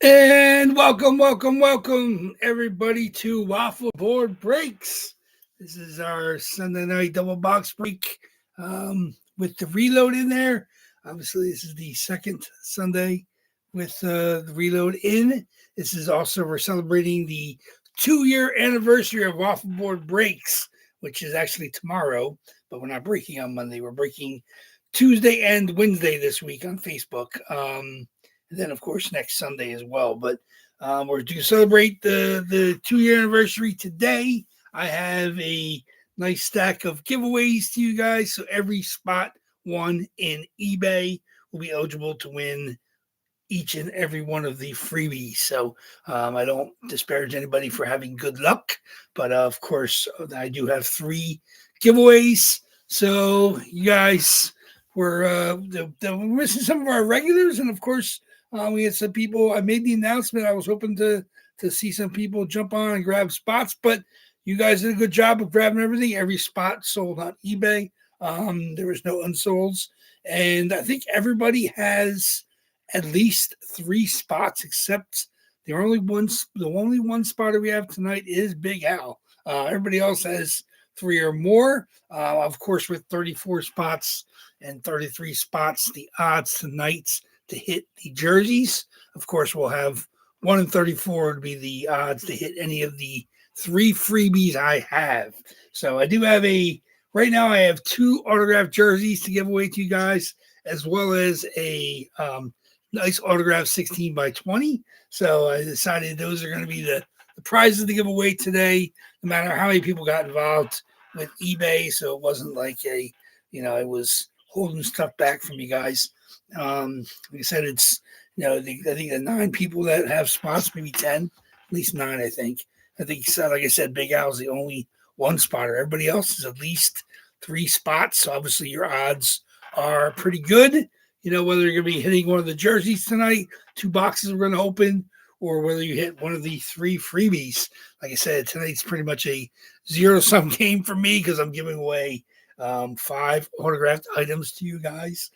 And welcome, everybody to Waffle Board Breaks. This is our Sunday night double box break with the reload in there. Obviously, this is the second Sunday with the reload in. This is also, we're celebrating the 2-year anniversary of Waffle Board Breaks, which is actually tomorrow, but we're not breaking on Monday. We're breaking Tuesday and Wednesday this week on Facebook. And then, of course, next Sunday as well. But we're to celebrate the 2-year anniversary today. I have a nice stack of giveaways to you guys. So every spot won in eBay will be eligible to win each and every one of the freebies. So I don't disparage anybody for having good luck, but of course I do have 3 giveaways. So you guys were missing some of our regulars, and of course we had some people. I made the announcement. I was hoping to see some people jump on and grab spots, but you guys did a good job of grabbing everything. Every spot sold on eBay. There was no unsolds, and I think everybody has at least 3 spots, except the only one spotter we have tonight is Big Al. Everybody else has 3 or more. Of course, with 34 spots and 33 spots, the odds tonight to hit the jerseys, of course, we'll have 1 in 34 would be the odds to hit any of the 3 freebies I have. So I do have right now I have 2 autographed jerseys to give away to you guys, as well as a nice autograph 16 by 20. So I decided those are going to be the prizes to give away today, no matter how many people got involved with eBay. So it wasn't like I was holding stuff back from you guys. Like I said, it's, I think the 9 people that have spots, maybe 10, at least 9, I think. Like I said, Big Al's the only 1 spotter. Everybody else is at least 3 spots. So obviously your odds are pretty good. Whether you're going to be hitting one of the jerseys tonight, 2 boxes we're going to open, or whether you hit one of the 3 freebies. Like I said, tonight's pretty much a zero-sum game for me because I'm giving away 5 autographed items to you guys.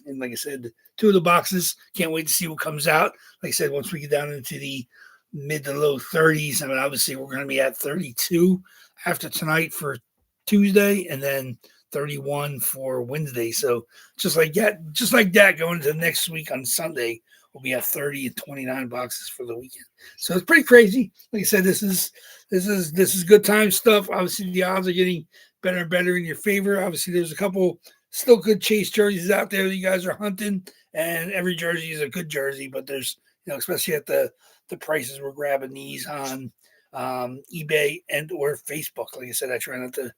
And like I said, 2 of the boxes, can't wait to see what comes out. Like I said, once we get down into the mid to low 30s, I mean, obviously we're going to be at 32 after tonight for Tuesday, and then 31 for Wednesday. So just like that, going into next week on Sunday, we'll be at 30 and 29 boxes for the weekend. So it's pretty crazy. Like I said, this is good time stuff. Obviously, the odds are getting better and better in your favor. Obviously, there's a couple still good chase jerseys out there that you guys are hunting, and every jersey is a good jersey, but there's, especially at the prices we're grabbing these on eBay and or Facebook. Like I said, I try not to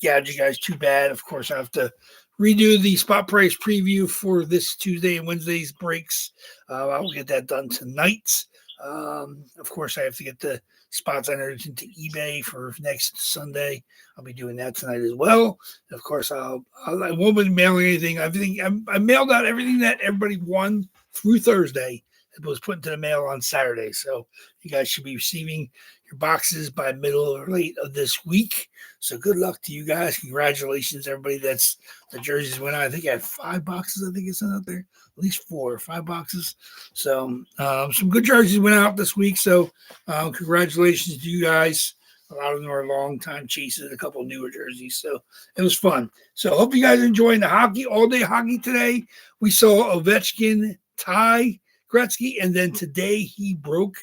gouge you guys too bad. Of course, I have to redo the spot price preview for this Tuesday and Wednesday's breaks. I will get that done tonight. Of course, I have to get the spots entered into eBay for next Sunday. I'll be doing that tonight as well. And of course, I won't be mailing anything. I mailed out everything that everybody won through Thursday. It was put into the mail on Saturday. So you guys should be receiving your boxes by middle or late of this week. So good luck to you guys. Congratulations, everybody. That's the jerseys went out. I think I had 5 boxes. I think it's out there, at least 4 or 5 boxes. So some good jerseys went out this week. So congratulations to you guys. A lot of them are long-time chases, a couple of newer jerseys. So it was fun. So hope you guys are enjoying the hockey, all-day hockey today. We saw Ovechkin tie Gretzky, and then today he broke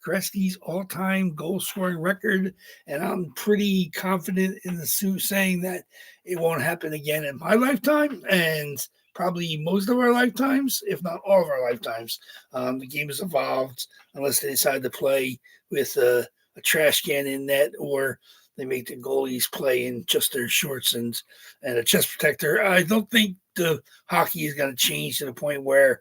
Gretzky's all-time goal-scoring record, and I'm pretty confident in the suit saying that it won't happen again in my lifetime, and probably most of our lifetimes, if not all of our lifetimes. The game has evolved unless they decide to play with a trash can in net, or they make the goalies play in just their shorts and a chest protector. I don't think the hockey is going to change to the point where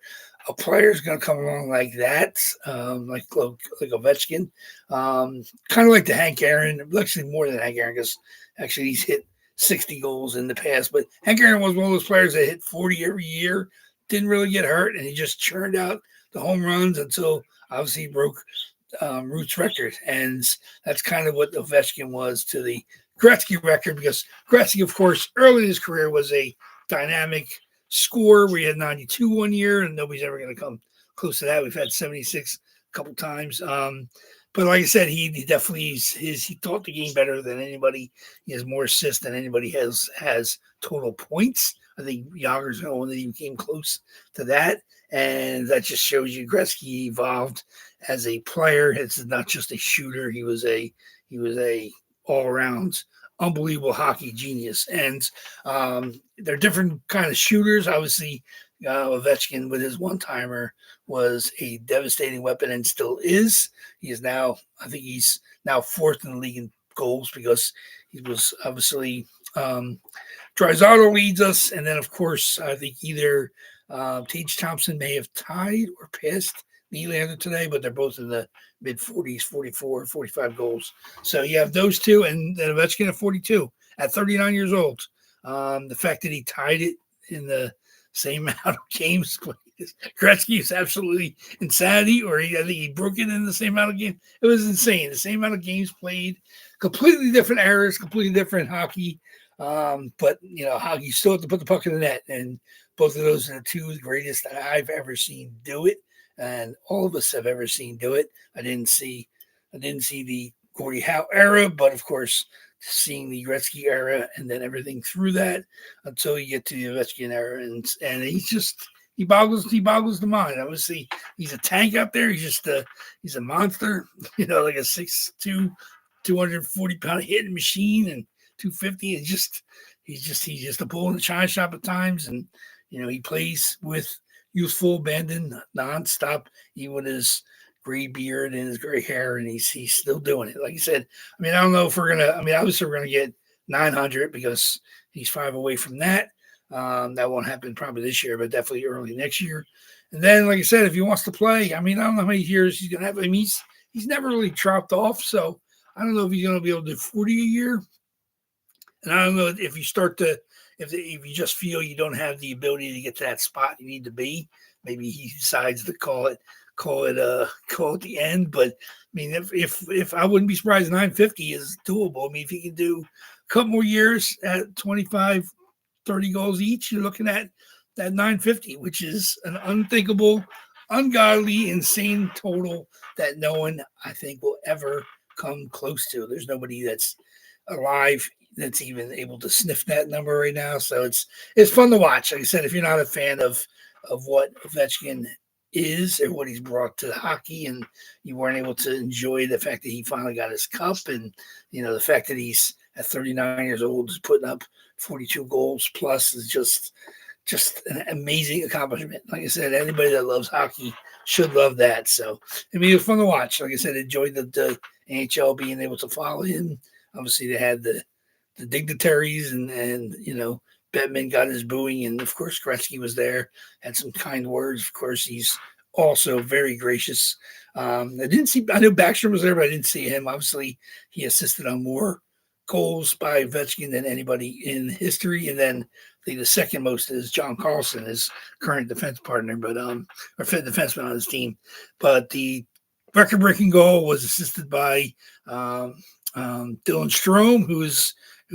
a player is going to come along like that, like Ovechkin, kind of like the Hank Aaron, actually more than Hank Aaron, because actually he's hit 60 goals in the past. But Hank Aaron was one of those players that hit 40 every year, didn't really get hurt, and he just churned out the home runs until obviously he broke Root's record. And that's kind of what Ovechkin was to the Gretzky record, because Gretzky, of course, early in his career was a dynamic score. We had 92 one year, and nobody's ever going to come close to that. We've had 76 a couple times. But like I said, he definitely he taught the game better than anybody. He has more assists than anybody has total points. I think Yager's the one that even came close to that. And that just shows you Gretzky evolved as a player. It's not just a shooter. He was a all around unbelievable hockey genius. And they're different kind of shooters. Obviously, Ovechkin with his one-timer was a devastating weapon and still is. He is now, I think he's now fourth in the league in goals because he was obviously Draisaitl leads us. And then, of course, I think either Tage Thompson may have tied or passed Nylander today, but they're both in the mid-40s, 44, 45 goals. So you have those two, and then Ovechkin at 42 at 39 years old. The fact that he tied it in the same amount of games played. Gretzky is absolutely insanity, or I think he broke it in the same amount of games. It was insane. The same amount of games played, completely different eras, completely different hockey. But, hockey still have to put the puck in the net, and both of those are the two greatest that I've ever seen do it, and all of us have ever seen do it. I didn't see the Gordie Howe era, but of course, seeing the Gretzky era and then everything through that until you get to the Ovechkin era, and he boggles the mind. Obviously, he's a tank out there. He's a monster, like a 6'2", 240-pound hitting machine, and 250. He's just a bull in the china shop at times, and he plays with youthful abandon nonstop, even with his gray beard and his gray hair, and he's still doing it. Like I said, I don't know if we're gonna. Obviously we're gonna get 900 because he's 5 away from that. That won't happen probably this year, but definitely early next year. And then, like I said, if he wants to play, I don't know how many years he's gonna have. He's never really dropped off, so I don't know if he's gonna be able to do 40 a year. And I don't know if you start to, if you just feel you don't have the ability to get to that spot you need to be, maybe he decides to call it the end. But if I wouldn't be surprised, 950 is doable. If he can do a couple more years at 25, 30 goals each, you're looking at that 950, which is an unthinkable, ungodly, insane total that no one, I think, will ever come close to. There's nobody that's alive that's even able to sniff that number right now. So it's fun to watch. Like I said, if you're not a fan of what Ovechkin is or what he's brought to hockey, and you weren't able to enjoy the fact that he finally got his cup, and the fact that he's at 39 years old is putting up 42 goals plus is just an amazing accomplishment. Like I said, anybody that loves hockey should love that. So it was fun to watch. Like I said, enjoyed the NHL being able to follow him. Obviously, they had the dignitaries and Bettman got his booing, and of course Gretzky was there, had some kind words. Of course, he's also very gracious. I know Backstrom was there, but I didn't see him. Obviously, he assisted on more goals by Ovechkin than anybody in history. And then I think the second most is John Carlson, his current defense partner, but or fifth defenseman on his team. But the record-breaking goal was assisted by Dylan Strome, who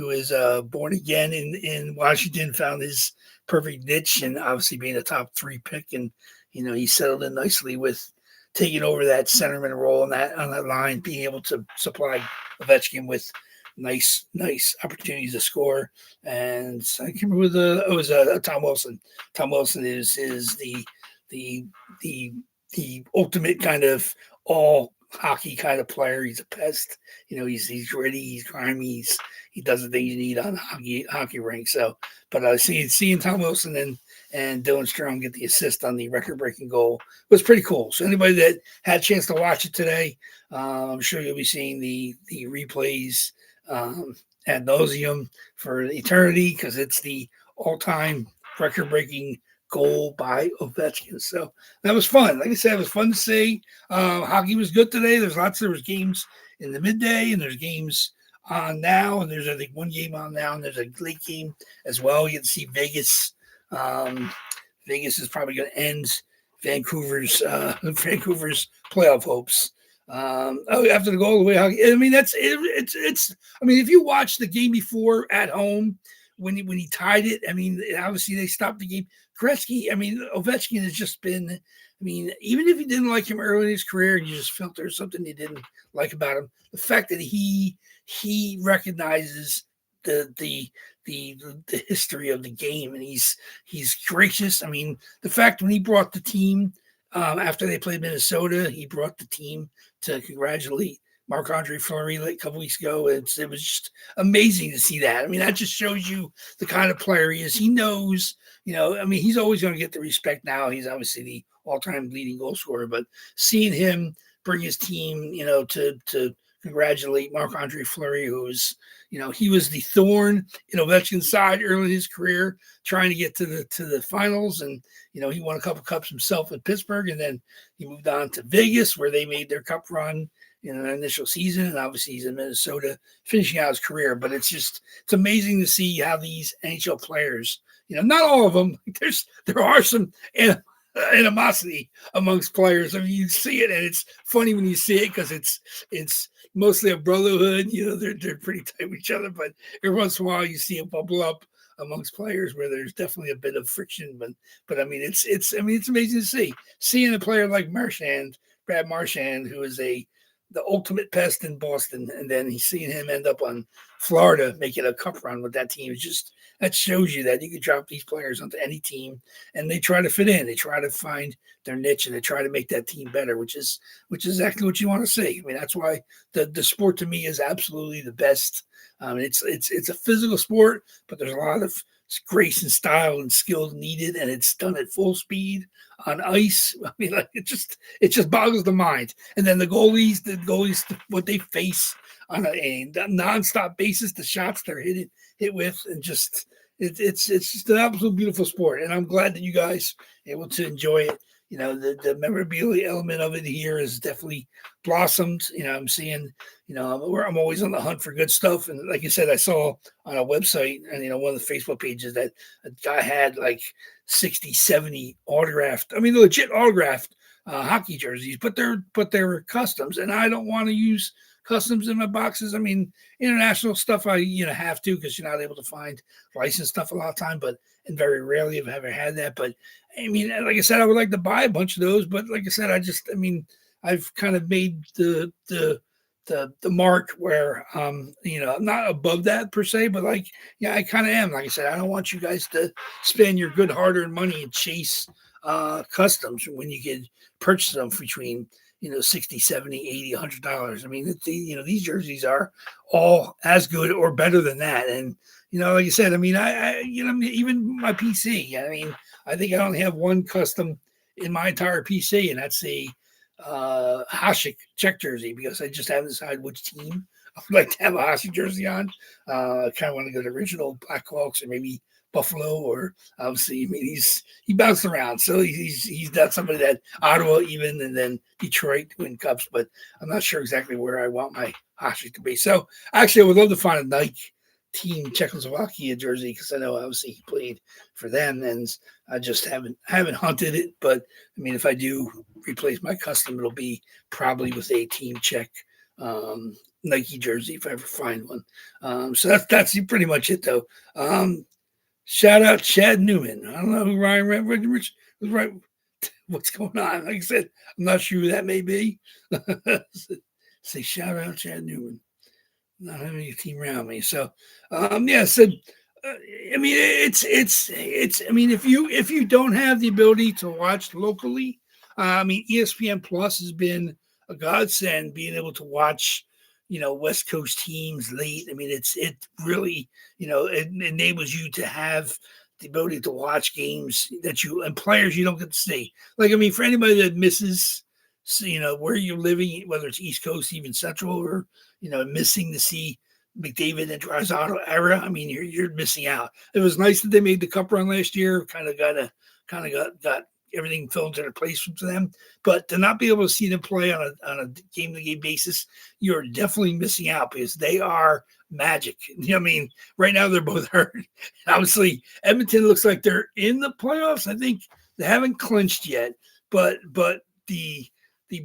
is born again in Washington, found his perfect niche, and obviously being a top 3 pick, and he settled in nicely with taking over that centerman role on that line, being able to supply Ovechkin with nice opportunities to score. And I can't remember who it was Tom Wilson. Tom Wilson is the ultimate kind of all hockey kind of player. He's a pest. He's gritty, he's grimy, he does the things you need on a hockey rink. So, but seeing Tom Wilson and Dylan Strome get the assist on the record-breaking goal was pretty cool. So anybody that had a chance to watch it today, I'm sure you'll be seeing the replays ad nauseum for eternity, because it's the all-time record-breaking goal by Ovechkin. So that was fun. Like I said, it was fun to see. Hockey was good today. There was games in the midday, and there's games on now, and there's I think one game on now, and there's a late game as well. You get to see Vegas. Vegas is probably going to end Vancouver's playoff hopes. After the goal away hockey. That's it. It's. If you watch the game before at home when he tied it, I mean, obviously they stopped the game. Gretzky, I mean, Ovechkin has just been. I mean, even if you didn't like him early in his career, and you just felt there's something you didn't like about him, the fact that he recognizes the history of the game, and he's gracious. I mean, the fact when he brought the team after they played Minnesota, he brought the team to congratulate Marc-Andre Fleury like a couple weeks ago. It was just amazing to see that. I mean, that just shows you the kind of player he is. He knows, I mean, he's always going to get the respect now. He's obviously the all-time leading goal scorer, but seeing him bring his team, to congratulate Marc-Andre Fleury, who's, he was the thorn in Ovechkin's side early in his career, trying to get to the finals. And, he won a couple cups himself in Pittsburgh, and then he moved on to Vegas, where they made their cup run in an initial season. And obviously he's in Minnesota finishing out his career. But it's amazing to see how these NHL players, not all of them, there are some animosity amongst players. I mean, you see it, and it's funny when you see it because it's mostly a brotherhood. They're pretty tight with each other, but every once in a while you see it bubble up amongst players where there's definitely a bit of friction. But I mean, it's amazing to seeing a player like Brad Marchand, who is the ultimate pest in Boston, and then he's seeing him end up on Florida making a cup run with that team. That shows you that you can drop these players onto any team, and they try to fit in. They try to find their niche, and they try to make that team better, which is exactly what you want to see. I mean, that's why the sport to me is absolutely the best. It's a physical sport, but there's a lot of grace and style and skill needed, and it's done at full speed on ice. I mean, like it just boggles the mind. And then the goalies, what they face on a nonstop basis, the shots they're hit with, and just it's just an absolute beautiful sport. And I'm glad that you guys are able to enjoy it. The memorabilia element of it here is definitely blossomed. I'm seeing, I'm always on the hunt for good stuff. And like you said, I saw on a website and, one of the Facebook pages that a guy had like 60, 70 autographed, legit autographed hockey jerseys, but they're customs. And I don't want to use customs in my boxes. I mean, international stuff I have to, because you're not able to find licensed stuff a lot of time, and very rarely have I ever had that. But I mean, like I said, I would like to buy a bunch of those, but like I said, I've kind of made the mark where I'm not above that per se, but I kind of am. Like I said, I don't want you guys to spend your good hard-earned money and chase customs when you can purchase them for between 60, 70, 80, $100. I mean, these jerseys are all as good or better than that. And, like I said, I mean, I even my PC, I think I only have one custom in my entire PC, and that's a Hasek check jersey, because I just haven't decided which team I would like to have a Hasek jersey on. I kind of want to go to original Blackhawks or maybe Buffalo, or obviously, he bounced around, so he's not somebody that Ottawa even, and then Detroit win cups, but I'm not sure exactly where I want my Hasek to be. So actually, I would love to find a Nike team Czechoslovakia jersey, because I know obviously he played for them, and I just haven't hunted it. But I mean, if I do replace my custom, it'll be probably with a team Czech Nike jersey if I ever find one. So that's pretty much it, though. Shout out Chad Newman. I don't know who Ryan Rich was right. What's going on? Like I said, I'm not sure who that may be. Say shout out Chad Newman. Not having a team around me. So, if you don't have the ability to watch locally, ESPN Plus has been a godsend, being able to watch, West Coast teams late. I mean, it really, it enables you to have the ability to watch games and players you don't get to see. Like, for anybody that misses, where you're living, whether it's East Coast, even Central, or, missing to see McDavid and Draisaitl era, you're missing out. It was nice that they made the cup run last year, kind of got everything fell into their place for them. But to not be able to see them play on a game-to-game basis, you're definitely missing out, because they are magic. Right now they're both hurt. Obviously, Edmonton looks like they're in the playoffs. I think they haven't clinched yet, but the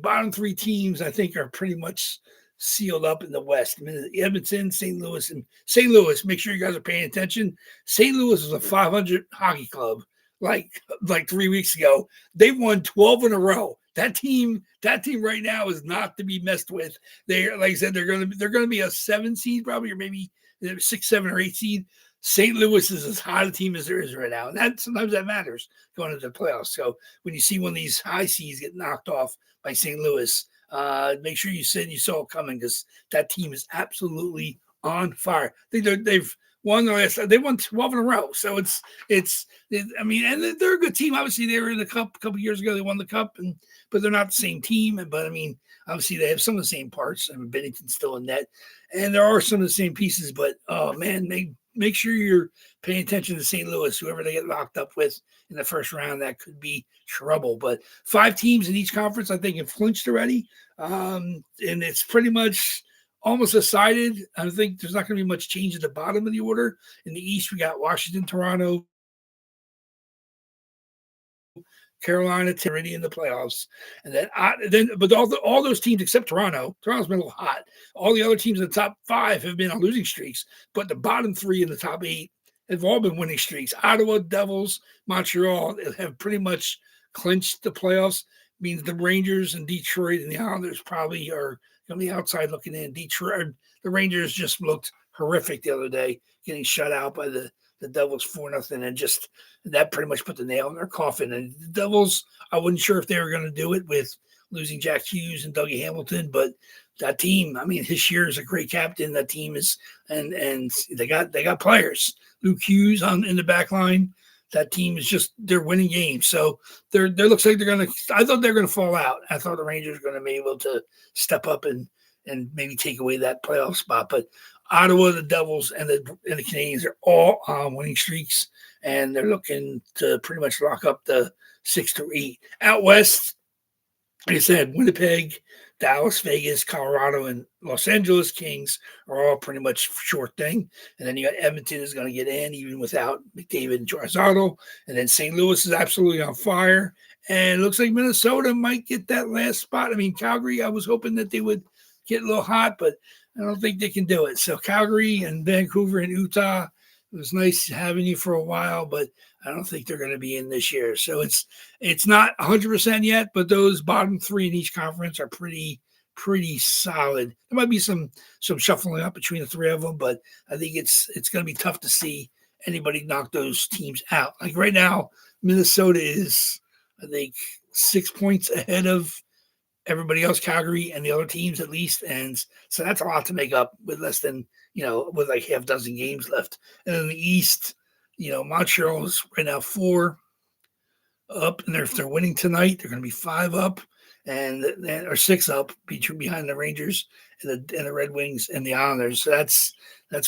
bottom three teams, I think, are pretty much sealed up in the West. I mean, Edmonton, St. Louis, and St. Louis. Make sure you guys are paying attention. St. Louis is a 500 hockey club. Like 3 weeks ago, they won 12 in a row. That team right now is not to be messed with. They, like I said, they're gonna be a 7 seed probably, or maybe 6, 7, or 8 seed. St. Louis is as hot a team as there is right now, and that sometimes that matters going into the playoffs. So when you see one of these high seeds get knocked off by St. Louis, make sure you said you saw it coming, because that team is absolutely on fire. I think they've won they won 12 in a row. So I mean, and they're a good team. Obviously, they were in the cup a couple years ago. They won the cup, but they're not the same team. But I mean, obviously, they have some of the same parts. I mean, Bennington's still in net, and there are some of the same pieces. But oh man, make sure you're paying attention to St. Louis. Whoever they get locked up with in the first round, that could be trouble. But 5 teams in each conference, I think, have clinched already, and it's pretty much almost decided. I think there's not going to be much change at the bottom of the order. In the East, we got Washington, Toronto, Carolina, already in the playoffs, and but all those teams except Toronto's been a little hot. All the other teams in the top 5 have been on losing streaks, but the bottom 3 in the top 8 have all been winning streaks. Ottawa, Devils, Montreal have pretty much clinched the playoffs. Means the Rangers and Detroit and the Islanders probably are on the outside looking in. Detroit, the Rangers just looked horrific the other day, getting shut out by the Devils 4-0, and just that pretty much put the nail in their coffin. And the Devils, I wasn't sure if they were going to do it with losing Jack Hughes and Dougie Hamilton, but that team, I mean, Hischier is a great captain. That team is, and they got players. Luke Hughes in the back line. That team is just, they're winning games. So there looks like I thought they're gonna fall out. I thought the Rangers were gonna be able to step up and maybe take away that playoff spot. But Ottawa, the Devils, and the Canadiens are all on winning streaks, and they're looking to pretty much lock up the 6 to 8. Out west, like I said, Winnipeg, Dallas, Vegas, Colorado, and Los Angeles Kings are all pretty much short thing. And then you got Edmonton is going to get in even without McDavid and Draisaitl. And then St. Louis is absolutely on fire. And it looks like Minnesota might get that last spot. I mean, Calgary, I was hoping that they would get a little hot, but I don't think they can do it. So Calgary and Vancouver and Utah, it was nice having you for a while, but I don't think they're going to be in this year. So it's not 100% yet, but those bottom 3 in each conference are pretty solid. There might be some shuffling up between the 3 of them, but I think it's going to be tough to see anybody knock those teams out. Like right now, Minnesota is, I think, 6 points ahead of everybody else, Calgary and the other teams at least. And so that's a lot to make up with less than, with like half dozen games left. And in the East, Montreal is right now 4 up, and if they're winning tonight, they're going to be 5 up, or 6 up behind the Rangers and the Red Wings and the Islanders. So that's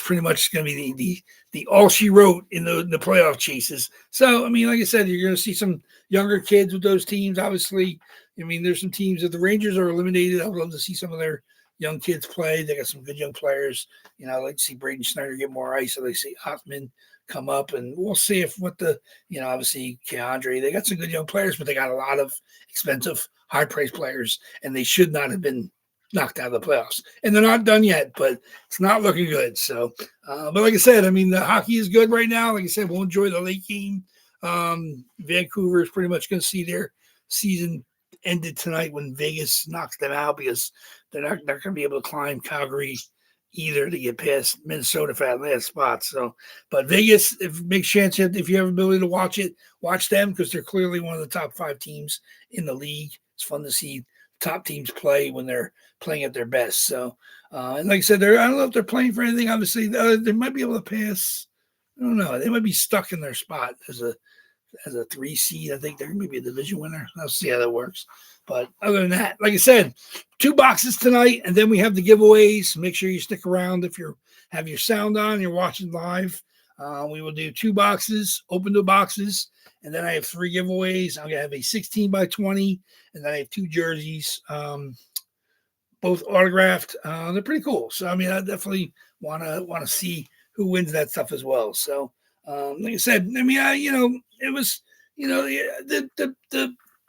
pretty much going to be the all she wrote in the playoff chases. So I mean, like I said, you're going to see some younger kids with those teams. Obviously, I mean, there's some teams that the Rangers are eliminated. I would love to see some of their young kids play. They got some good young players. I'd like to see Braden Snyder get more ice. I'd like to see Hoffman come up, and we'll see if obviously Keandre, they got some good young players, but they got a lot of expensive, high-priced players, and they should not have been knocked out of the playoffs. And they're not done yet, but it's not looking good. So, but like I said, I mean, the hockey is good right now. Like I said, we'll enjoy the late game. Vancouver is pretty much going to see their season ended tonight when Vegas knocks them out, because they're not going to be able to climb Calgary either to get past Minnesota for that last spot. So, but Vegas, if it makes chance, if you have ability to watch it, watch them, because they're clearly one of the top 5 teams in the league. It's fun to see top teams play when they're playing at their best. So, and like I said, I don't know if they're playing for anything. Obviously, they might be able to pass. I don't know. They might be stuck in their spot as a 3 seed. I think they're going to be a division winner. I'll see how that works. But other than that, like I said, 2 boxes tonight, and then we have the giveaways. Make sure you stick around if you have your sound on, you're watching live. We will do 2 boxes, open 2 boxes, and then I have 3 giveaways. I'm going to have a 16 by 20, and then I have 2 jerseys, both autographed. They're pretty cool. So, I mean, I definitely want to see who wins that stuff as well. So, like I said, I mean, it was,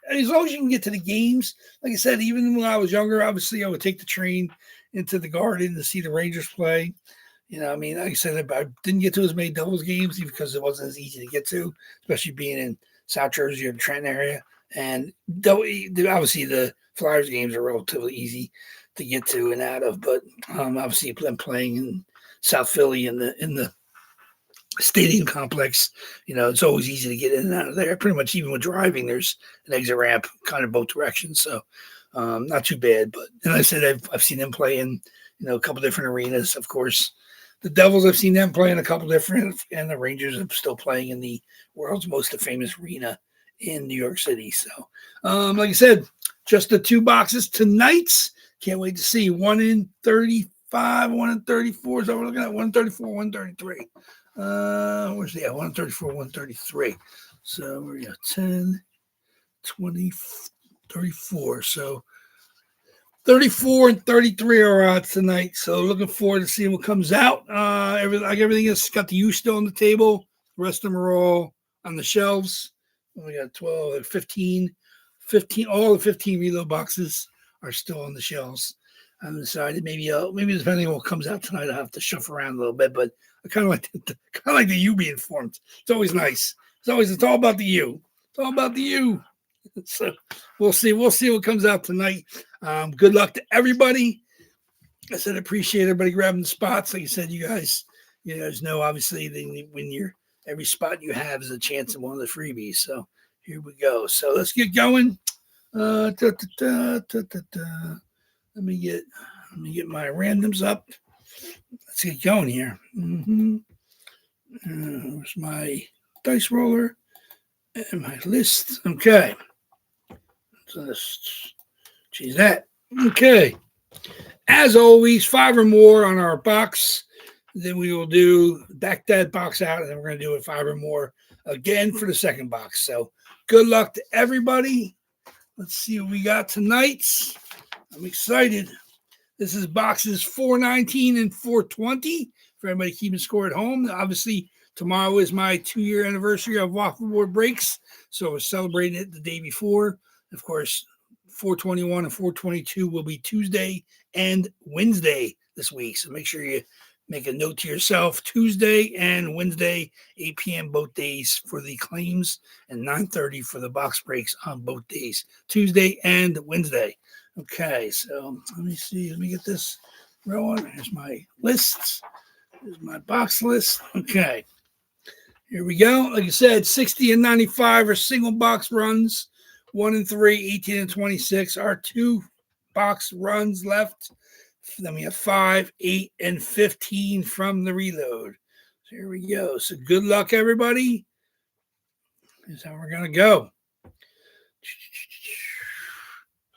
as long as you can get to the games, like I said, even when I was younger, obviously I would take the train into the Garden to see the Rangers play. You know, I mean, like I said, I didn't get to as many Devils games because it wasn't as easy to get to, especially being in South Jersey or the Trenton area. And obviously the Flyers games are relatively easy to get to and out of, but obviously them playing in South Philly in the stadium complex, you know, it's always easy to get in and out of there. Pretty much even with driving, there's an exit ramp kind of both directions, so not too bad. But and like I said, I've seen them play in a couple different arenas. Of course, the Devils, I've seen them play in a couple different, and the Rangers are still playing in the world's most famous arena in New York City. So, like I said, just the 2 boxes tonight. Can't wait to see 1 in 35, 1 in 34. So we're looking at 134, 133. Where's the 134, 133? So we're at 10, 20, 34. So 34 and 33 are out tonight. So looking forward to seeing what comes out. Everything is got the U still on the table. The rest of them are all on the shelves. We got 12, 15, all the 15 reload boxes are still on the shelves. I'm decided maybe depending on what comes out tonight, I'll have to shuffle around a little bit, but I kind of like the U being formed. It's always nice. It's all about the U. It's all about the U. So we'll see what comes out tonight. Good luck to everybody. I said, appreciate everybody grabbing the spots. Like I said, you guys know, obviously, when you're every spot you have is a chance of one of the freebies. So here we go. So let's get going. Let me get my randoms up. Let's get going here. Here's my dice roller and my list. Okay. So let's choose that. Okay. As always, 5 or more on our box. Then we will back that box out, and then we're going to do it 5 or more again for the second box. So good luck to everybody. Let's see what we got tonight. I'm excited. This is boxes 419 and 420 for everybody keeping score at home. Obviously, tomorrow is my 2-year anniversary of WAFFLEBOARD Breaks, so we're celebrating it the day before. Of course, 421 and 422 will be Tuesday and Wednesday this week, so make sure you make a note to yourself. Tuesday and Wednesday, 8 p.m. both days for the claims, and 9:30 for the box breaks on both days, Tuesday and Wednesday. Okay, so let me see. Let me get this rolling. Here's my lists. Here's my box list. Okay, here we go. Like I said, 60 and 95 are single box runs. 1 and 3, 18 and 26 are 2 box runs left. Then we have 5, 8, and 15 from the reload. So here we go. So good luck, everybody. Here's how we're going to go.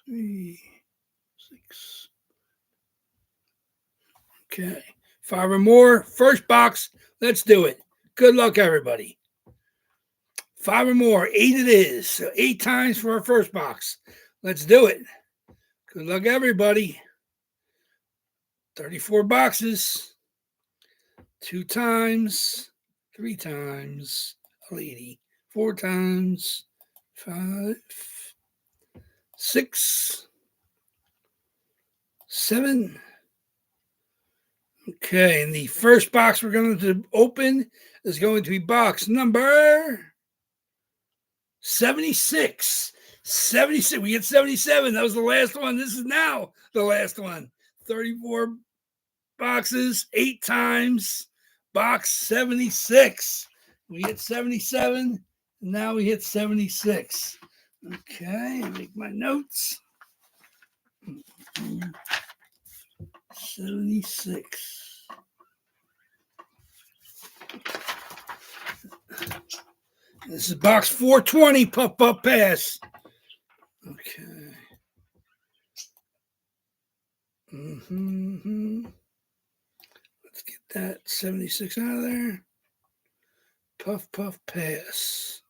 3, 6. Okay. 5 or more. First box. Let's do it. Good luck, everybody. 5 or more. 8 it is. So 8 times for our first box. Let's do it. Good luck, everybody. 34 boxes. 2 times. 3 times. A lady. 4 times. 5. 6. 7. Okay, and the first box we're going to open is going to be box number 76. 76. We get 77. That was the last one. This is now the last one. 34 boxes, 8 times. Box 76. We hit 77. And now we hit 76. Okay, make my notes. 76. This is box 420, puff pass. Okay. Let's get that 76 out of there. Puff pass.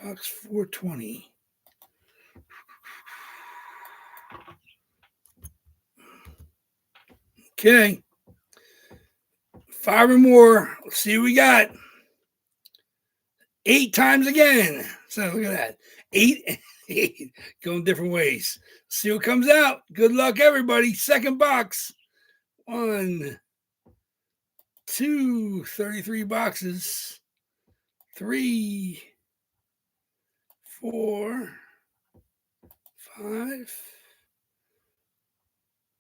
Box 420. Okay. 5 or more. Let's see what we got. 8 times again. So look at that. 8 and 8. Going different ways. See what comes out. Good luck, everybody. Second box. 1, 2, 33 boxes. 3, 4, 5,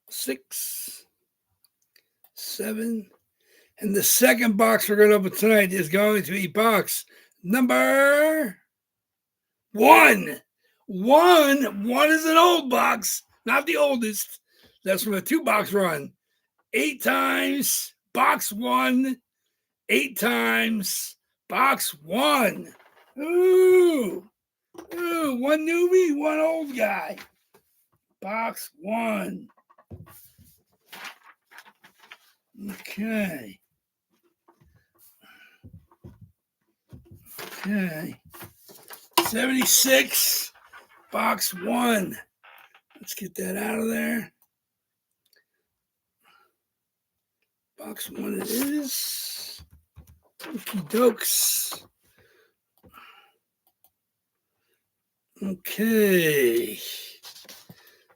6, 7. And the second box we're going to open tonight is going to be box number 1. 1 is an old box, not the oldest. That's from a 2-box run. 8 times box 1. 8 times box 1. Ooh, 1 newbie, 1 old guy. Box 1. Okay. 76, box 1. Let's get that out of there. Box 1 it is. Okie dokes. Okay.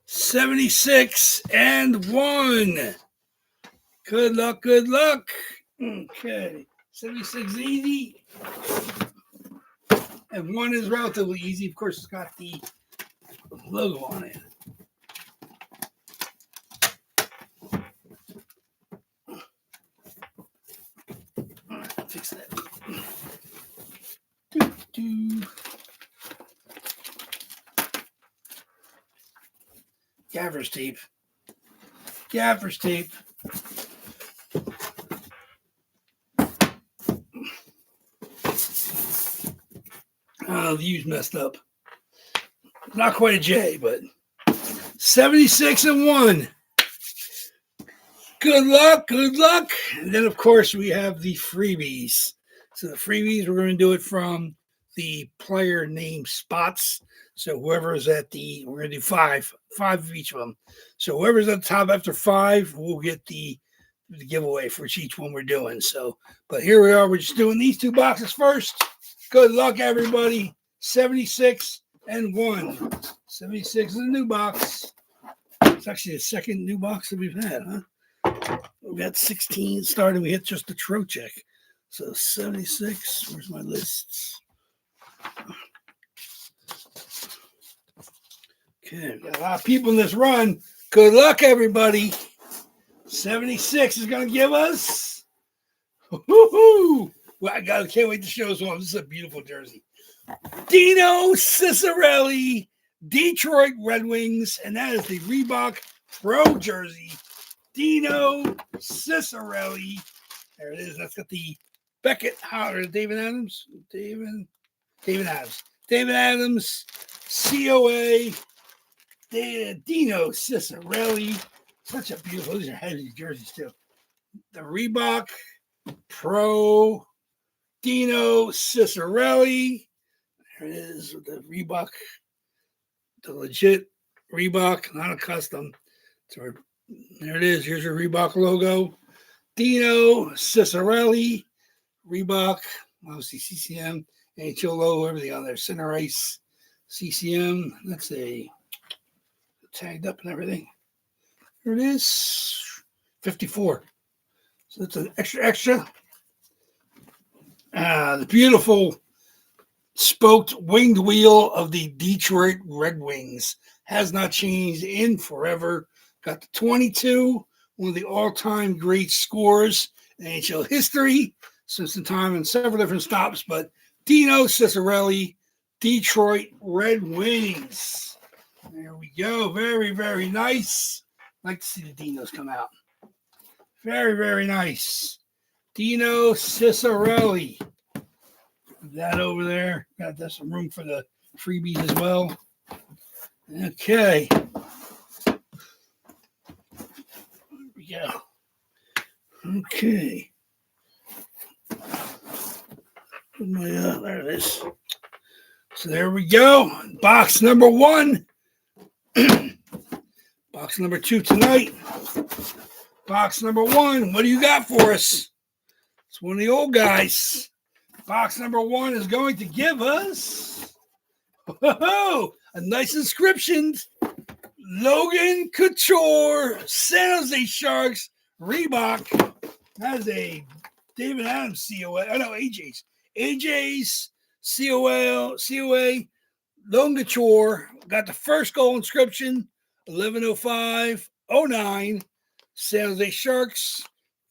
76 and 1. Good luck, good luck. Okay. 76 easy. And 1 is relatively easy. Of course, it's got the logo on it. All right, fix that. Gaffer's tape. Gaffer's tape. Oh, the U's messed up. Not quite a J, but 76 and 1. Good luck, good luck. And then, of course, we have the freebies. So the freebies, we're going to do it from the player name spots. So whoever's at the, we're going to do 5 of each of them. So whoever's at the top after 5 will get the giveaway for each one we're doing. So, but here we are. We're just doing these 2 boxes first. Good luck, everybody. 76 and 1. 76 is a new box. It's actually the second new box that we've had, huh? We got 16 started. We hit just the Tro check. So 76. Where's my lists? Okay, we got a lot of people in this run. Good luck, everybody. 76 is going to give us. Woo-hoo-hoo. Well, can't wait to show this one. This is a beautiful jersey. Dino Ciccarelli, Detroit Red Wings, and that is the Reebok Pro jersey. Dino Ciccarelli. There it is. That's got the Beckett Howard, David Adams. David Adams. David Adams, COA. Dino Ciccarelli. Such a beautiful. These are heavy jerseys too. The Reebok Pro Dino Ciccarelli. There it is with the Reebok, the legit Reebok, not a custom. So there it is. Here's your Reebok logo. Dino Ciccarelli, Reebok, obviously CCM, NHL logo, everything on there. Center Ice, CCM. That's a tagged up and everything. Here it is. 54. So that's an extra. The beautiful spoked winged wheel of the Detroit Red Wings has not changed in forever. Got the 22, one of the all-time great scores in NHL history since the time in several different stops. But Dino Ciccarelli, Detroit Red Wings. There we go. Very, very nice. Like to see the Dinos come out. Very, very nice. Dino Ciccarelli. That over there. Got some room for the freebies as well. Okay. There we go. Okay. There it is. So there we go. Box number 1. Box number 2 tonight. Box number 1. What do you got for us? It's one of the old guys. Box number 1 is going to give us Oh, a nice inscription. Logan Couture, San Jose Sharks, Reebok. Has a David Adams COA. Oh no, AJ's COA. Logan Couture got the first goal inscription. 11:05:09. San Jose Sharks.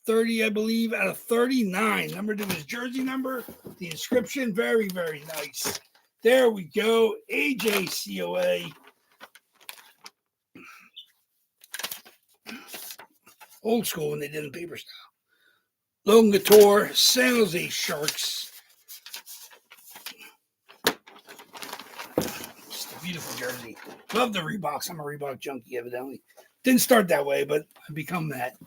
30, I believe, out of 39. Number to his jersey number. The inscription, very, very nice. There we go. AJ COA. Old school when they did it in paper style. Logan Couture, San Jose Sharks. Just a beautiful jersey. Love the Reeboks. I'm a Reebok junkie, evidently. Didn't start that way, but I've become that.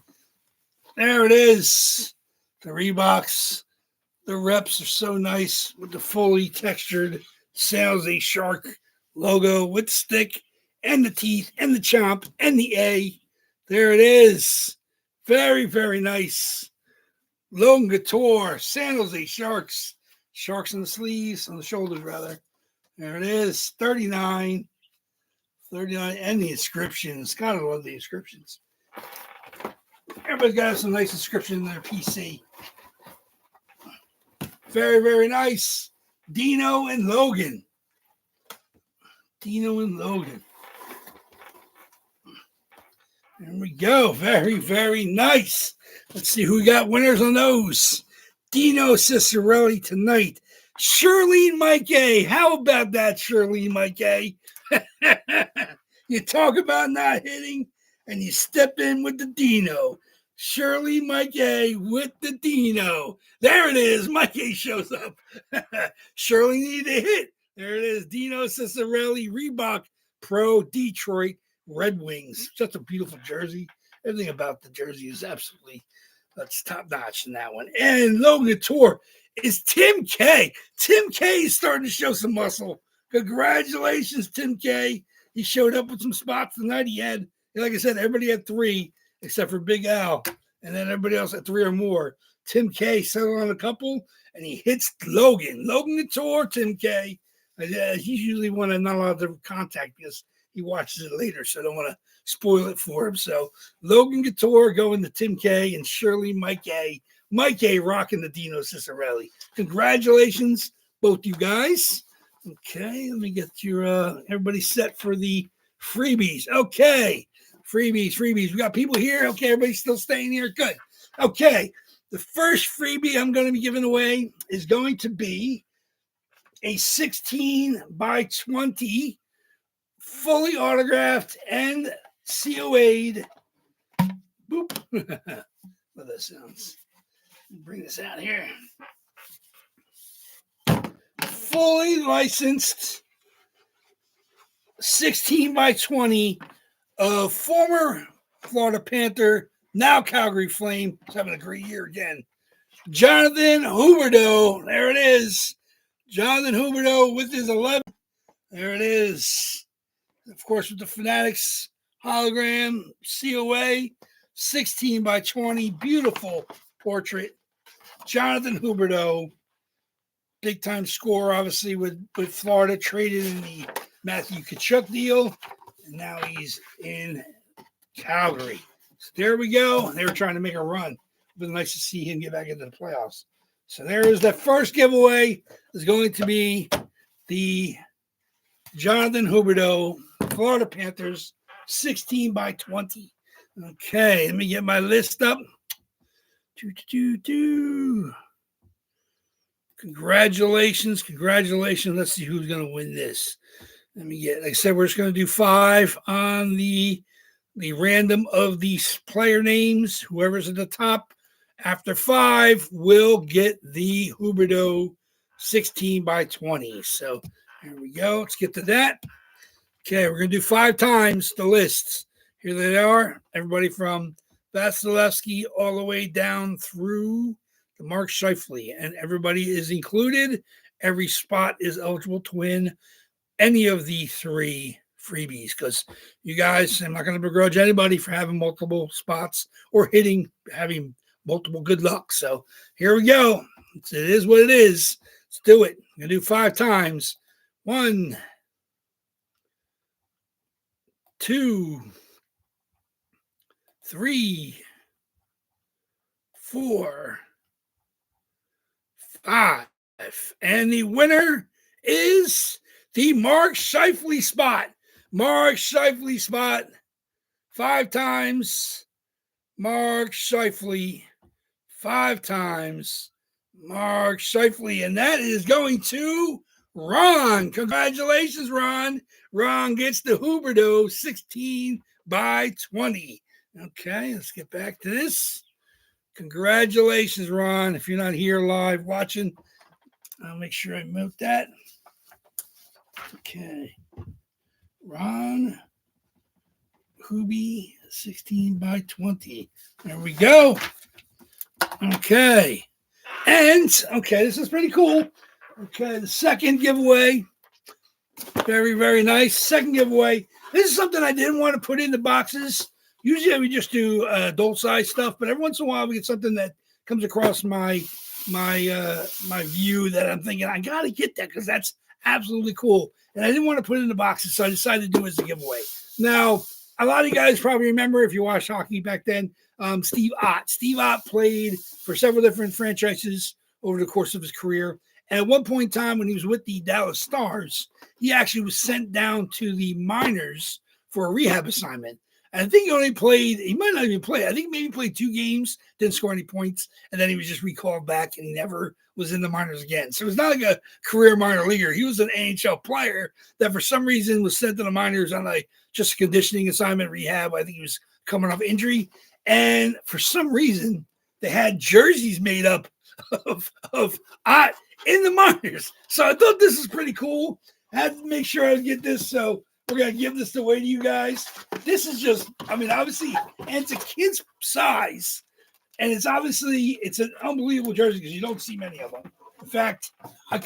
There it is. The Reeboks. The reps are so nice with the fully textured San Jose Shark logo with the stick and the teeth and the chomp and the A. There it is. Very, very nice. Logan Couture, San Jose Sharks. Sharks on the sleeves, on the shoulders, rather. There it is. 39. 39. And the inscriptions. Gotta love the inscriptions. Everybody's got some nice inscription in their PC. Very, very nice. Dino and Logan. Dino and Logan. There we go. Very, very nice. Let's see who got winners on those. Dino Cicerelli tonight. Shirlene Mike A. How about that, Shirlene Mike A? You talk about not hitting, and you step in with the Dino. Shirley Mike A with the Dino. There it is. Mike A shows up. Shirley needed a hit. There it is. Dino Cicerelli, Reebok Pro, Detroit Red Wings. Such a beautiful jersey. Everything about the jersey is absolutely that's top notch in that one. And Logan Couture is Tim K. Tim K is starting to show some muscle. Congratulations, Tim K. He showed up with some spots tonight. He had, like I said, everybody had 3 except for Big Al, and then everybody else had 3 or more. Tim K settled on a couple, and he hits Logan. Logan Couture, Tim K. He's usually one I'm not allowed to contact because he watches it later, so I don't want to spoil it for him. So Logan Couture going to Tim K and Shirley Mike A. Mike A rocking the Dino Cicerelli. Congratulations, both you guys. Okay, let me get your everybody set for the freebies. Okay, freebies. We got people here. Okay, everybody's still staying here. Good. Okay, the first freebie I'm going to be giving away is going to be a 16 by 20 fully autographed and COA'd. Boop. Well, that sounds. Bring this out here. Fully licensed 16 by 20 of former Florida Panther, now Calgary Flame. He's having a great year again. Jonathan Huberdeau. There it is. Jonathan Huberdeau with his 11. There it is. Of course, with the Fanatics hologram, COA, 16 by 20. Beautiful portrait. Jonathan Huberdeau. Big time scorer, obviously, with Florida, traded in the Matthew Tkachuk deal, and now he's in Calgary. So there we go. They were trying to make a run. It would be nice to see him get back into the playoffs. So there is that first giveaway. Is going to be the Jonathan Huberdeau, Florida Panthers, 16 by 20. Okay, let me get my list up. Congratulations. Let's see who's going to win this. Let me get, like I said, we're just going to do 5 on the random of these player names. Whoever's at the top after 5 will get the Huberdeau 16 by 20. So here we go. Let's get to that. Okay, we're going to do 5 times the lists. Here they are. Everybody from Vasilevsky all the way down through the Mark Scheifele, and everybody is included. Every spot is eligible to win any of the 3 freebies because you guys, I'm not going to begrudge anybody for having multiple spots or having multiple good luck. So here we go. It is what it is. Let's do it. I'm going to do 5 times. 1, 2, 3, 4, 5. And the winner is the Mark Scheifele spot. Mark Scheifele spot 5 times. Mark Scheifele 5 times. Mark Scheifele. And that is going to Ron. Congratulations, Ron. Ron gets the Huberto 16 by 20. Okay, let's get back to this. Congratulations, Ron. If you're not here live watching, I'll make sure I mute that. Okay. Ron Hubie 16 by 20. There we go. Okay. And, okay, this is pretty cool. Okay, the second giveaway. Very, very nice. Second giveaway. This is something I didn't want to put in the boxes. Usually we just do adult size stuff, but every once in a while we get something that comes across my view that I'm thinking, I got to get that because that's absolutely cool. And I didn't want to put it in the boxes, so I decided to do it as a giveaway. Now, a lot of you guys probably remember, if you watched hockey back then, Steve Ott. Steve Ott played for several different franchises over the course of his career. And at one point in time when he was with the Dallas Stars, he actually was sent down to the minors for a rehab assignment. And I think he might not even play. I think maybe played 2 games, didn't score any points, and then he was just recalled back and he never was in the minors again. So it's not like a career minor leaguer. He was an NHL player that for some reason was sent to the minors on just a conditioning assignment, rehab. I think he was coming off injury. And for some reason, they had jerseys made up of Ott in the minors. So I thought this was pretty cool. I had to make sure I would get this. So we're going to give this away to you guys. This is just, obviously, and it's a kid's size. And it's an unbelievable jersey because you don't see many of them. In fact, I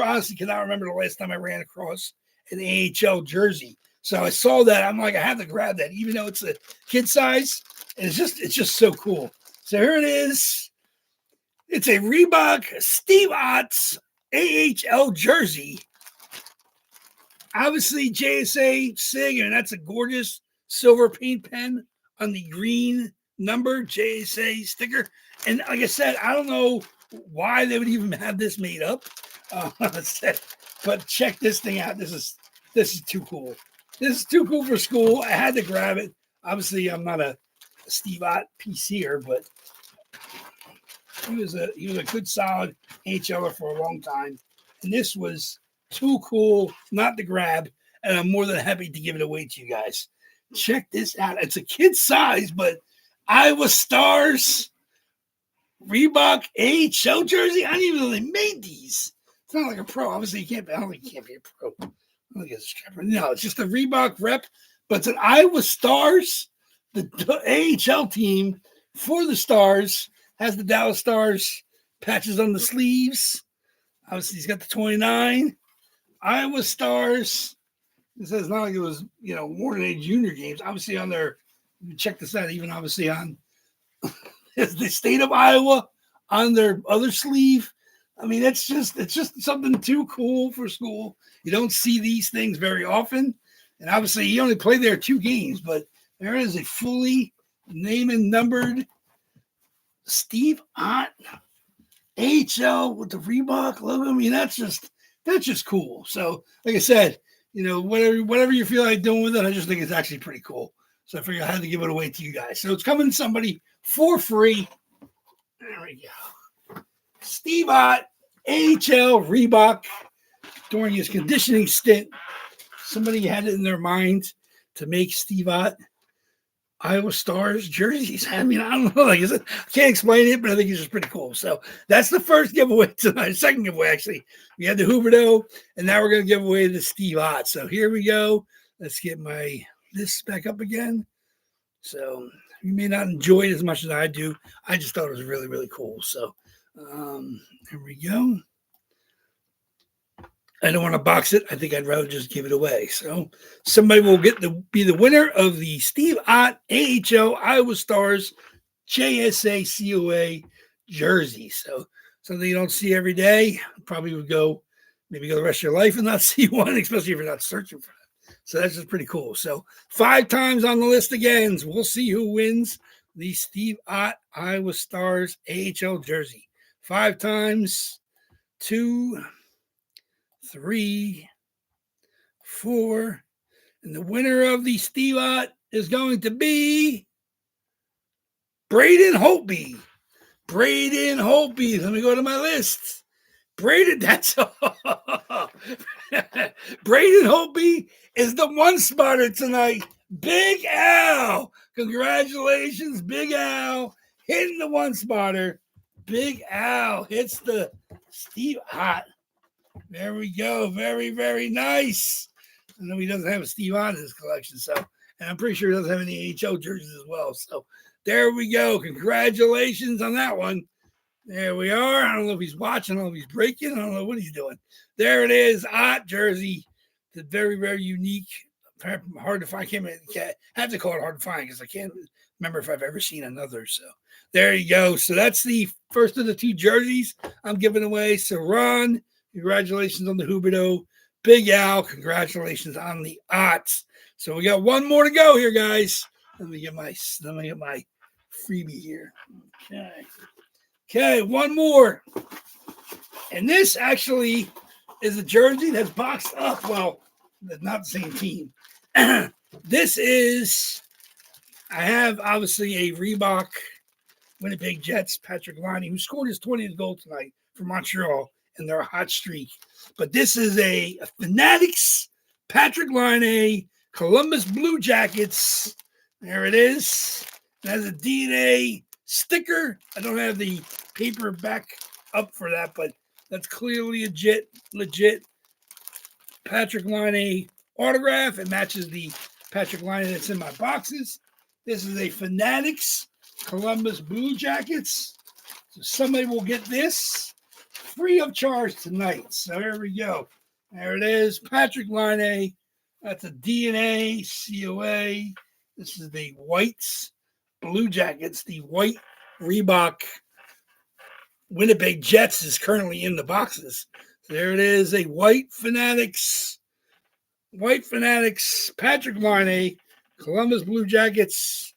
honestly cannot remember the last time I ran across an AHL jersey. So I saw that. I'm like, I have to grab that, even though it's a kid size. And it's just so cool. So here it is. It's a Reebok Steve Ott's AHL jersey. Obviously, JSA SIG, and that's a gorgeous silver paint pen on the green number, JSA sticker. And like I said, I don't know why they would even have this made up. But check this thing out. This is too cool. This is too cool for school. I had to grab it. Obviously, I'm not a Steve Ott PCer, but he was a good, solid AHLer for a long time. And this was too cool not to grab, and I'm more than happy to give it away to you guys. Check this out. It's a kid size, but Iowa Stars Reebok AHL jersey. I didn't even know they made these. It's not like a pro. Obviously, I don't think you can't be a pro. I don't think it's a stripper. No, it's just a Reebok rep, but it's an Iowa Stars. The AHL team for the Stars has the Dallas Stars patches on the sleeves. Obviously, he's got the 29. Iowa Stars. It says not like it was, worn in junior games. Obviously, on their, check this out, even obviously on the state of Iowa on their other sleeve. It's just something too cool for school. You don't see these things very often. And obviously, he only played there 2 games, but there is a fully name and numbered Steve Ott AHL with the Reebok logo. That's just cool. So, like I said, whatever you feel like doing with it, I just think it's actually pretty cool. So I figured I had to give it away to you guys. So it's coming to somebody for free. There we go. Steve Ott, AHL Reebok, during his conditioning stint. Somebody had it in their mind to make Steve Ott Iowa Stars jerseys. I don't know. I can't explain it, but I think it's just pretty cool. So that's the first giveaway tonight. Second giveaway, actually. We had the Huberto, and now we're going to give away the Steve Ott. So here we go. Let's get my list back up again. So you may not enjoy it as much as I do. I just thought it was really, really cool. So here we go. I don't want to box it. I think I'd rather just give it away. So somebody will be the winner of the Steve Ott AHL Iowa Stars JSA COA jersey. So something you don't see every day. Probably would go the rest of your life and not see one, especially if you're not searching for that. So that's just pretty cool. So 5 times on the list again. So we'll see who wins the Steve Ott Iowa Stars AHL jersey. 5 times. 2, 3, 4. And the winner of the Steve Ott is going to be Braden Holtby. Braden Holtby. Let me go to my list. Braden, that's all. Braden Holtby is the one spotter tonight. Big Al. Congratulations, Big Al. Hitting the one spotter. Big Al hits the Steve Ott. There we go. Very, very nice. I know he doesn't have a Steve Ott in his collection, so, and I'm pretty sure he doesn't have any AHL jerseys as well. So there we go. Congratulations on that one. There we are. I don't know if he's watching. I don't know if he's breaking. I don't know what he's doing. There it is. Ott jersey. The very, very unique. Hard to find. I have to call it hard to find because I can't remember if I've ever seen another. So there you go. So that's the first of the 2 jerseys I'm giving away. So Ron, congratulations on the Huberto. Big Al, congratulations on the Otts. So we got one more to go here, guys. Let me get my freebie here. Okay, one more. And this actually is a jersey that's boxed up. Well, not the same team. This is, I have obviously a Reebok Winnipeg Jets, Patrick Laine, who scored his 20th goal tonight for Montreal in their hot streak. But this is a Fanatics Patrick Laine Columbus Blue Jackets. There it is. It has a DNA sticker. I don't have the paper back up for that, but that's clearly legit Patrick Laine autograph. It matches the Patrick Laine that's in my boxes. This is a Fanatics Columbus Blue Jackets. So somebody will get this free of charge tonight. So here we go. There it is. Patrick Laine. That's a DNA COA. This is the whites Blue Jackets. The white Reebok Winnipeg Jets is currently in the boxes. So there it is. A white Fanatics Patrick Laine Columbus Blue Jackets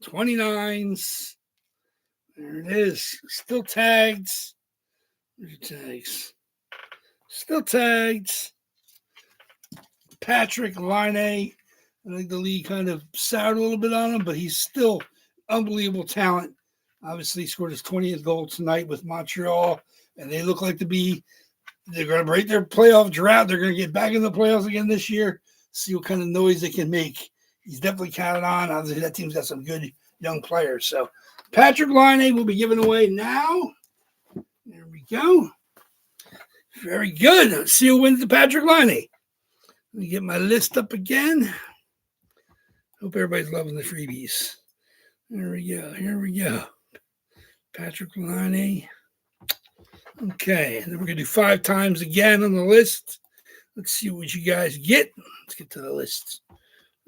29s. There it is. Still tagged. Where's your tags? Still tagged. Patrick Laine. I think the league kind of soured a little bit on him, but he's still unbelievable talent. Obviously, scored his 20th goal tonight with Montreal, and they look like they're going to break their playoff drought. They're going to get back in the playoffs again this year, see what kind of noise they can make. He's definitely counted on. Obviously, that team's got some good young players. So, Patrick Laine will be given away now. There we go. Very good. Let's see who wins the Patrick Laine. Let me get my list up again. Hope everybody's loving the freebies. There we go. Here we go. Patrick Laine. Okay. And then we're going to do 5 times again on the list. Let's see what you guys get. Let's get to the list.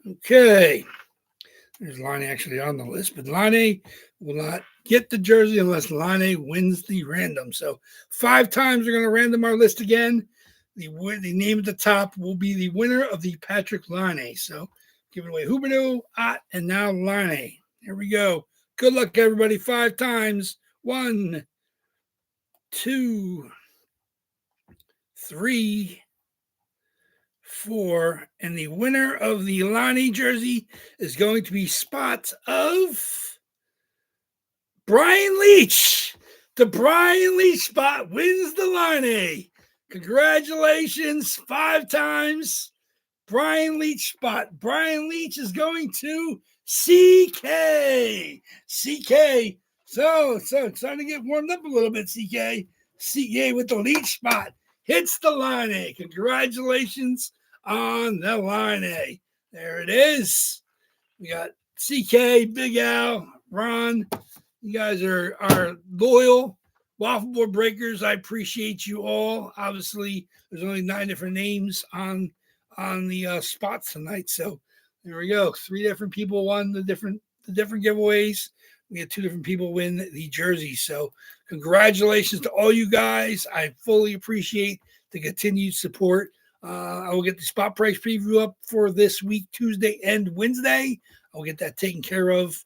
Okay. There's Laine actually on the list, but Laine will not get the jersey unless Laine wins the random. So 5 times we're going to random our list again. The name at the top will be the winner of the Patrick Laine. So giving away Huberto, Ott, and now Laine. Here we go. Good luck, everybody. 5 times. 1, 2, 3, 4. And the winner of the Laine jersey is going to be spots of Brian Leach. The Brian Leach spot wins the Laine. Congratulations. 5 times. Brian Leach spot. Brian Leach is going to CK. CK. So it's starting to get warmed up a little bit, CK. CK with the Leach spot. Hits the Laine. Congratulations on the Laine. There it is. We got CK, Big Al, Ron. You guys are loyal waffleboard breakers. I appreciate you all. Obviously, there's only 9 different names on the spots tonight. So there we go. 3 different people won the different giveaways. We had 2 different people win the jersey. So congratulations to all you guys. I fully appreciate the continued support I will get the spot price preview up for this week, Tuesday and Wednesday. I'll get that taken care of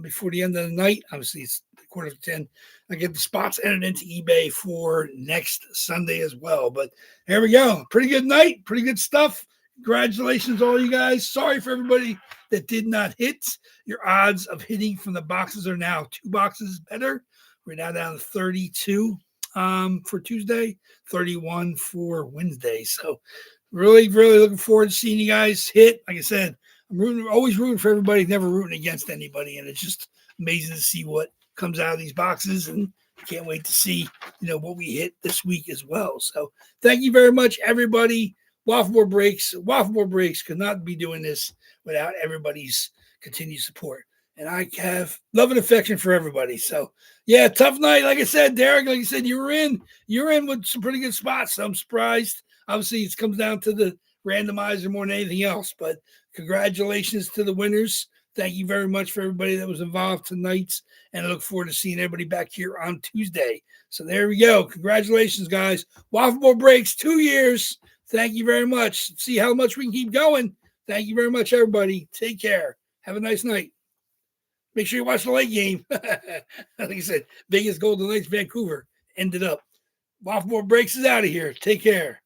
before the end of the night. Obviously, it's 9:45. I get the spots entered into eBay for next Sunday as well. But here we go. Pretty good night. Pretty good stuff. Congratulations, all you guys. Sorry for everybody that did not hit. Your odds of hitting from the boxes are now 2 boxes better. We're now down to 32 for Tuesday, 31 for Wednesday. So really, really looking forward to seeing you guys hit. Like I said, I'm always rooting for everybody, never rooting against anybody. And it's just amazing to see what comes out of these boxes, and can't wait to see, what we hit this week as well. So thank you very much, everybody. Waffleboard Breaks could not be doing this without everybody's continued support. And I have love and affection for everybody. So yeah, tough night. Like I said, Derek, like I said, you're in with some pretty good spots. So I'm surprised. Obviously, it comes down to the randomizer more than anything else. But congratulations to the winners. Thank you very much for everybody that was involved tonight. And I look forward to seeing everybody back here on Tuesday. So there we go. Congratulations, guys. Waffleboard Breaks, 2 years. Thank you very much. See how much we can keep going. Thank you very much, everybody. Take care. Have a nice night. Make sure you watch the late game. Like I said, Vegas Golden Knights, Vancouver ended up. Waffleboard Breaks is out of here. Take care.